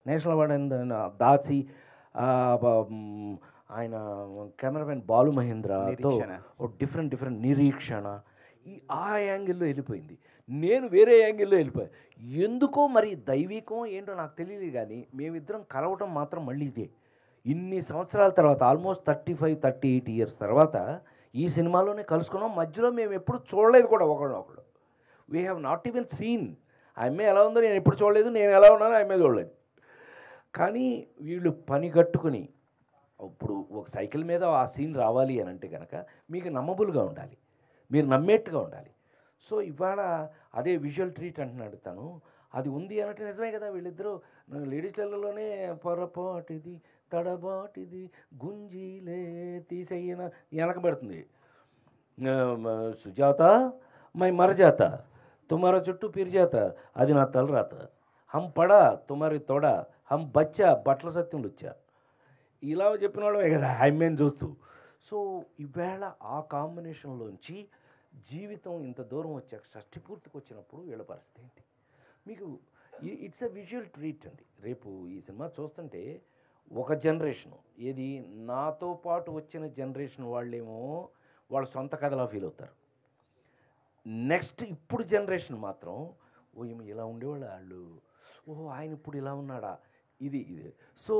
National award అయిన దాసి, ఆయన cameraman Balu మహేంద్రతో different నిరీక్షణ, ఆ యాంగిల్లో వెళ్ళిపోయింది. నేను వేరే యాంగిల్లో వెళ్ళిపోయాను. ఎందుకో మరి దైవికం ఏంటో నాకు తెలియదు, కానీ మేమిద్దరం కలవటం మాత్రం మళ్ళీ ఇదే. ఇన్ని సంవత్సరాల తర్వాత, ఆల్మోస్ట్ 35-38 ఇయర్స్ తర్వాత ఈ సినిమాలోనే కలుసుకున్నాం. మధ్యలో మేము ఎప్పుడు చూడలేదు కూడా ఒకళ్ళు. We have not even scene. ఆ అమ్మాయి ఎలా ఉందో నేను ఎప్పుడు చూడలేదు, నేను ఎలా ఉన్నానో ఆ అమ్మాయి చూడలేదు. కానీ వీళ్ళు పని కట్టుకుని, ఇప్పుడు ఒక సైకిల్ మీద ఆ సీన్ రావాలి అని అంటే కనుక మీకు నమ్మబుల్గా ఉండాలి, మీరు నమ్మేట్టుగా ఉండాలి. సో ఇవాళ అదే విజువల్ ట్రీట్ అంటున్నాడు తను, అది ఉంది అన్నట్టు నిజమే కదా. వీళ్ళిద్దరూ లేడీస్లలోనే పొరపాటిది తడబాటిది గుంజీలే తీసేయన వెనకబడుతుంది. సుజాత మై మరజాత తుమారా చుట్టూ పిరిజాత, అది నా తలరాత. హమ్ పడా తుమారి తొడ, హమ్ బచ్చా బట్టల సత్యం లుచ్చా. ఇలా చెప్పిన వాళ్ళమే కదా ఐమెన్ చూస్తూ. సో ఈవేళ ఆ కాంబినేషన్లోంచి జీవితం ఇంత దూరం వచ్చాక షష్ఠి పూర్తికి వచ్చినప్పుడు వీళ్ళ పరిస్థితి ఏంటి? మీకు ఇట్స్ ఎ విజువల్ ట్రీట్ అండి. రేపు ఈ సినిమా చూస్తుంటే ఒక జనరేషను, ఏది నాతో పాటు వచ్చిన జనరేషన్ వాళ్ళేమో వాళ్ళ సొంత కథలా ఫీల్ అవుతారు. నెక్స్ట్ ఇప్పుడు జనరేషన్ మాత్రం ఓ ఏమి ఇలా ఉండేవాళ్ళు వాళ్ళు, ఓహో ఆయన ఇప్పుడు ఇలా ఉన్నాడా, ఇది. So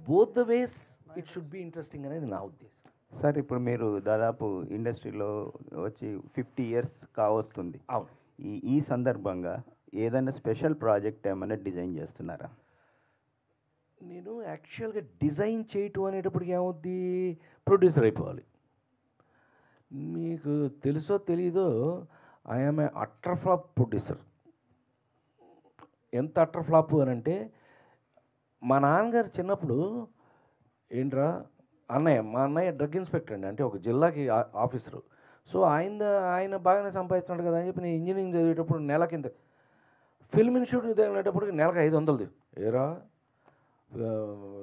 both the ways it should be interesting అనేది నా ఉద్దేశం. సార్, ఇప్పుడు మీరు దాదాపు ఇండస్ట్రీలో వచ్చి 50 ఇయర్స్ కావస్తుంది. అవును. ఈ సందర్భంగా ఏదైనా స్పెషల్ ప్రాజెక్ట్ ఏమైనా డిజైన్ చేస్తున్నారా? నేను యాక్చువల్గా డిజైన్ చేయటం అనేటప్పటికి ఏమవుద్ది, ప్రొడ్యూసర్ అయిపోవాలి. మీకు తెలుసో తెలీదో, I'm a utter flop producer. ఎంత అట్టర్ ఫ్లాప్ అని అంటే, మా నాన్నగారు చిన్నప్పుడు ఏంట్రా మా అన్నయ్య డ్రగ్ ఇన్స్పెక్టర్ అండి, అంటే ఒక జిల్లాకి ఆఫీసరు. సో ఆయన బాగానే సంపాదిస్తున్నాడు కదా అని చెప్పి నేను ఇంజనీరింగ్ చదివేటప్పుడు నెలకింత ఫిల్మ్ ఇన్స్టిట్యూట్ తగిలేటప్పటికి నెలకు 500. ఏరా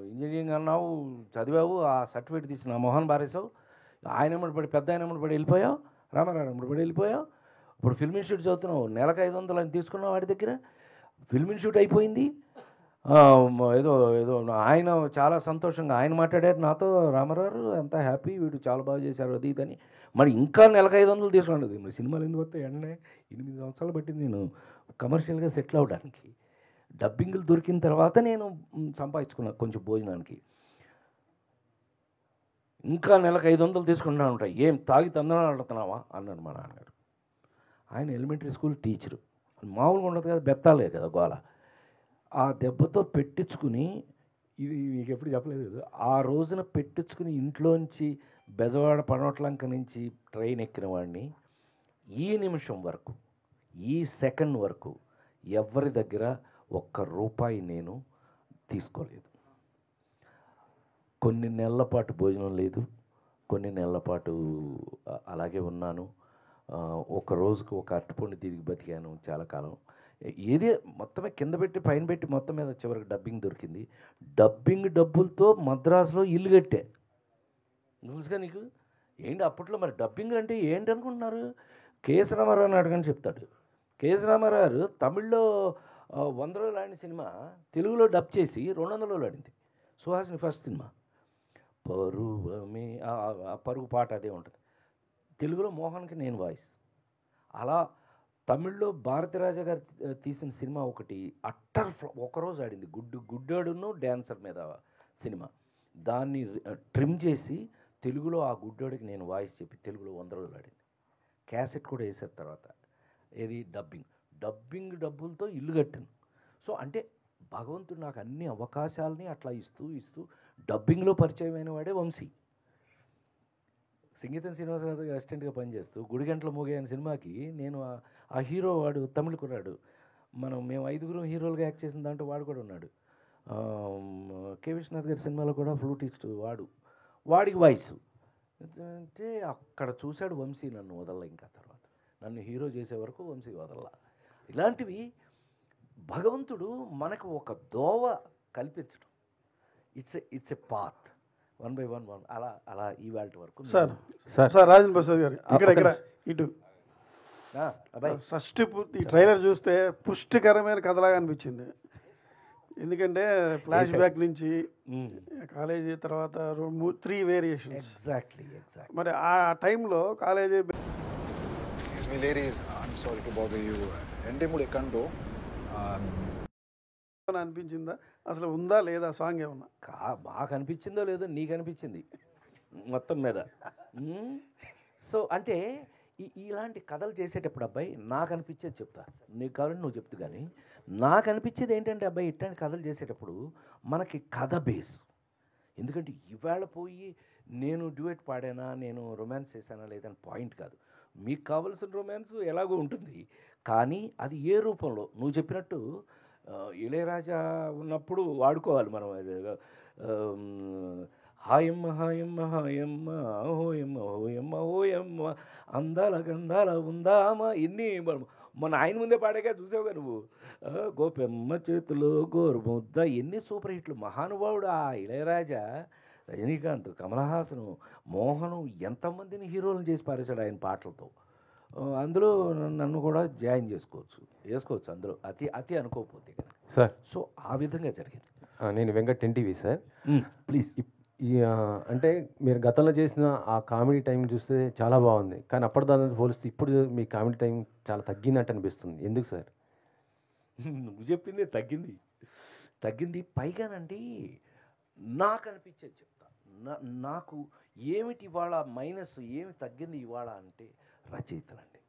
ఇంజనీరింగ్ అన్నావు, చదివావు, ఆ సర్టిఫికేట్ తీసి నా మొహన్ బారేసావు, ఆయన ఎమ్మడి పడి పెద్ద ఆయన ఎమ్మడి పడి వెళ్ళిపోయావు, రామారావు ఎమ్మడి పడి వెళ్ళిపోయావు. ఇప్పుడు ఫిల్మ్ ఇన్స్టిట్యూట్ చదువుతున్నావు, నెలకు 500 అని తీసుకున్నావు వాడి దగ్గర. ఫిల్మ్ ఇన్స్టిట్యూట్ అయిపోయింది. ఏదో ఆయన చాలా సంతోషంగా ఆయన మాట్లాడారు నాతో, రామారావు అంతా హ్యాపీ, వీడు చాలా బాగా చేశారు అది ఇదని. మరి ఇంకా నెలకు 500 తీసుకున్నది. మరి సినిమాలు ఎందుకు వస్తాయి? 8 సంవత్సరాలు పట్టింది నేను కమర్షియల్గా సెటిల్ అవ్వడానికి. డబ్బింగ్లు దొరికిన తర్వాత నేను సంపాదించుకున్నాను కొంచెం భోజనానికి. ఇంకా నెలకు 500 తీసుకుంటా ఉంటాయి. ఏం తాగి తందనాలు ఆడుతున్నావా అన్నాడు మా నాన్నగారు. ఆయన ఎలిమెంటరీ స్కూల్ టీచరు, మామూలుగా ఉండదు కదా, బెత్తాలే కదా గోల. ఆ దెబ్బతో పెట్టించుకుని, ఇది మీకు ఎప్పుడు చెప్పలేదు కదా, ఆ రోజున పెట్టించుకుని ఇంట్లోంచి బెజవాడ పనోట్లంక నుంచి ట్రైన్ ఎక్కిన వాడిని ఈ నిమిషం వరకు, ఈ సెకండ్ వరకు ఎవరి దగ్గర ₹1 నేను తీసుకోలేదు. కొన్ని నెలల పాటు భోజనం లేదు, కొన్ని నెలల పాటు అలాగే ఉన్నాను. ఒక రోజుకు ఒక అరటిపండు తిరిగి బతికాను చాలా కాలం. ఏదే మొత్తమే కింద పెట్టి పైన పెట్టి మొత్తం మీద చివరికి డబ్బింగ్ దొరికింది. డబ్బింగ్ డబ్బులతో మద్రాసులో ఇల్లు కట్టే. తెలుసుగా నీకు ఏంటి అప్పట్లో మరి డబ్బింగ్ అంటే ఏంటి అనుకుంటున్నారు? కేఎస్ రామారావుని అడగని చెప్తాడు. కేఎస్ రామారావు గారు తమిళ్లో 100 రోజులు ఆడిన సినిమా తెలుగులో డబ్ చేసి 200 రోజులు ఆడింది. సుహాసిని ఫస్ట్ సినిమా పరువమే, పరుగు పాట అదే ఉంటుంది. తెలుగులో మోహన్కి నేను వాయిస్. అలా తమిళ్లో భారతిరాజా గారు తీసిన సినిమా ఒకటి అట్టర్ ఒకరోజు ఆడింది, గుడ్డోడును డ్యాన్సర్ మీద సినిమా. దాన్ని ట్రిమ్ చేసి తెలుగులో ఆ గుడ్డోడికి నేను వాయిస్ చెప్పి తెలుగులో 100 రోజులు ఆడింది. క్యాసెట్ కూడా వేసారు తర్వాత. ఏది డబ్బింగ్ డబ్బులతో ఇల్లు కట్టాను. సో అంటే భగవంతుడు నాకు అన్ని అవకాశాలని అట్లా ఇస్తూ డబ్బింగ్లో పరిచయం అయిన వాడే వంశీ. సంగీతం శ్రీనివాసరావు అసిస్టెంట్గా పనిచేస్తూ గుడిగంటల మోగే అనే సినిమాకి నేను ఆ హీరో వాడు తమిళ కుర్రాడు, మేము 5 హీరోలుగా యాక్ట్ చేసిన దాంట్లో వాడు కూడా ఉన్నాడు. కె విశ్వనాథ్ గారి సినిమాలో కూడా ఫ్లూటిస్ట్ వాడికి వాయిస్ అంటే అక్కడ చూశాడు వంశీ. నన్ను వదల్లా, ఇంకా తర్వాత నన్ను హీరో చేసే వరకు వంశీ వదల్లా. ఇలాంటివి భగవంతుడు మనకు ఒక దోవ కల్పించడం. ఇట్స్ ఎ పాత్ 1 by 1 అలా ఇవాళ వరకు. సార్ రాజన్ ప్రసాద్ గారు ఇక్కడ ఇటు అబ్బాయి ఫస్ట్ ఈ ట్రైలర్ చూస్తే పుష్టికరమైన కథలాగా అనిపించింది. ఎందుకంటే ఫ్లాష్ బ్యాక్ నుంచి Mm. కాలేజీ తర్వాత 3 వేరియేషన్స్. ఎగ్జాక్ట్లీ మరి ఆ టైంలో college Excuse me, ladies. I'm sorry to bother you. Endemud Ekando. అనిపించిందా, అసలు ఉందా లేదా సాంగ్ ఏమన్నా? బాగా అనిపించిందో లేదో నీకు అనిపించింది మొత్తం మీద. సో అంటే ఇలాంటి కథలు చేసేటప్పుడు అబ్బాయి నాకు అనిపించేది చెప్తా, నీకు కావాలంటే నువ్వు చెప్తు. కానీ నాకు అనిపించేది ఏంటంటే అబ్బాయి ఇట్లాంటి కథలు చేసేటప్పుడు మనకి కథ బేస్. ఎందుకంటే ఇవాళ పోయి నేను డ్యూయట్ పాడానా, నేను రొమాన్స్ చేశానా లేదని పాయింట్ కాదు. మీకు కావలసిన రొమాన్స్ ఎలాగో ఉంటుంది, కానీ అది ఏ రూపంలో నువ్వు చెప్పినట్టు ఇళయరాజా ఉన్నప్పుడు వాడుకోవాలి మనం. హాయమ్మ హాయమ్మ హాయమ్మ హోయమ్మ హోయమ్మ హోయమ్మ అందాల గంధాల ఉందామా ఇన్ని మన ఆయన ముందే పాడాగా చూసావుగా నువ్వు. గోపెమ్మ చేతిలో గోరుముద్ద ఎన్ని సూపర్ హిట్లు. మహానుభావుడు ఆ ఇళయరాజా. రజనీకాంత్, కమల్ హాసన్, మోహన్ ఎంతమందిని హీరోలను చేసి పారేశాడు ఆయన పాటలతో. అందులో నన్ను కూడా జాయిన్ వేసుకోవచ్చు అందులో, అతి అనుకోకపోతే కనుక సార్. సో ఆ విధంగా జరిగింది. నేను వెంకట్ ఎన్టీవీ సార్. ప్లీజ్. అంటే మీరు గతంలో చేసిన ఆ కామెడీ టైం చూస్తే చాలా బాగుంది, కానీ అప్పటిదాన్ని పోలిస్తే ఇప్పుడు మీ కామెడీ టైం చాలా తగ్గినట్టు అనిపిస్తుంది. ఎందుకు సార్? నువ్వు చెప్పింది తగ్గింది. పైగానండి నాకు అనిపించేది చెప్తా. నాకు ఏమిటి ఇవాళ మైనస్, ఏమి తగ్గింది ఇవాళ అంటే రచయితలండి.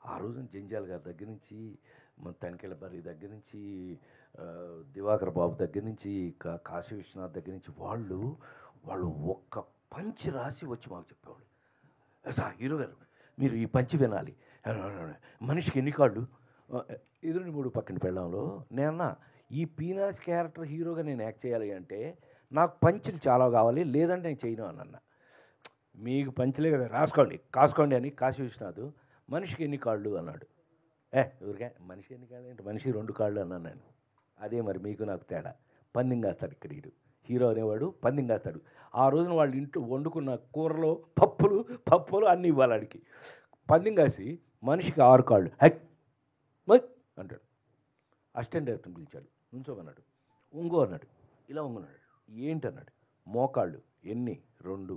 ఆ రోజున జంజాల్ గారి దగ్గర నుంచి, తనికెళ్ళ బర్రి దగ్గర నుంచి, దివాకర్ బాబు దగ్గర నుంచి, కాశీ విశ్వనాథ్ దగ్గర నుంచి వాళ్ళు ఒక్క పంచి రాసి వచ్చి మాకు చెప్పేవాళ్ళు. సార్ హీరో గారు మీరు ఈ పంచి వినాలి, మనిషికి ఎన్ని కాళ్ళు, ఎదురుని 3 పక్కన పెళ్ళంలో నేనన్నా ఈ పీనాస్ క్యారెక్టర్ హీరోగా నేను యాక్ట్ చేయాలి అంటే నాకు పంచులు చాలా కావాలి, లేదంటే నేను చేయను అని అన్న. మీకు పంచలే కదా, కాసుకోండి అని కాశీ విశ్వనాథ్ మనిషికి ఎన్ని కాళ్ళు అన్నాడు. ఊరికే మనిషికి ఎన్ని కాళ్ళు అంటే మనిషికి 2 కాళ్ళు అన్నాను నేను. అదే మరి మీకు నాకు తేడా. పందెం కాస్తాడు ఇక్కడ హీరో అనేవాడు, పందెం కాస్తాడు. ఆ రోజున వాళ్ళ ఇంట్లో వండుకున్న కూరలో పప్పులు అన్నీ ఇవ్వాలి ఆడికి. పందెం కాసి మనిషికి 6 కాళ్ళు అంటాడు. అసిస్టెంట్ డైరెక్టర్ పిలిచాడు, నుంచోమన్నాడు. ఉంగో అన్నాడు. ఇలా ఉంగున్నాడు. ఏంటన్నాడు. మోకాళ్ళు ఎన్ని? 2.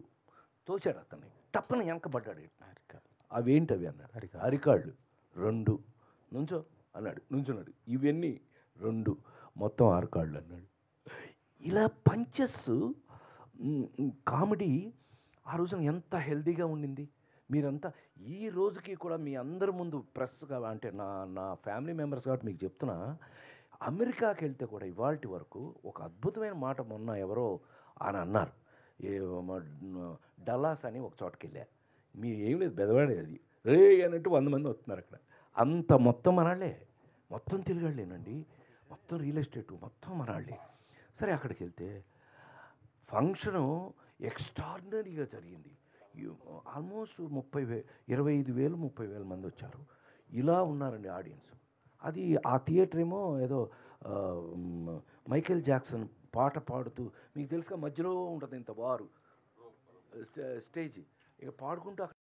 తోచాడు అతన్ని. టప్పని వెనకబడ్డాడు. అవేంటి అవి అన్నాడు. అరికాళ్ళు 2. నుంచో అన్నాడు. నుంచున్నాడు. ఇవన్నీ 2, మొత్తం 6 కాళ్ళు అన్నాడు. ఇలా పంచెస్ కామెడీ ఆ రోజున ఎంత హెల్తీగా ఉండింది. మీరంతా ఈ రోజుకి కూడా మీ అందరి ముందు ప్రెస్గా అంటే నా ఫ్యామిలీ మెంబర్స్ కాబట్టి మీకు చెప్తున్నా, అమెరికాకి వెళ్తే కూడా ఇవాల్టి వరకు ఒక అద్భుతమైన మాట మొన్న ఎవరో అని అన్నారు. డల్లాస్ అని ఒక చోటకి వెళ్ళారు. మీరు ఏం లేదు బెదవాడే అది రే అన్నట్టు 100 మంది వస్తున్నారు అక్కడ. అంత మొత్తం మనాళ్ళే, మొత్తం తిరగాళ్ళేనండి, మొత్తం రియల్ ఎస్టేటు మొత్తం మనాళ్ళే. సరే అక్కడికి వెళ్తే ఫంక్షను ఎక్స్ట్రాడినరీగా జరిగింది. ఆల్మోస్ట్ 25,000 30,000 మంది వచ్చారు. ఇలా ఉన్నారండి ఆడియన్స్. అది ఆ థియేటర్ ఏమో ఏదో మైకేల్ జాక్సన్ పాట పాడుతూ, మీకు తెలుసుగా మధ్యలో ఉంటుంది ఇంత బారు స్టేజ్, ఇక పాడుకుంటూ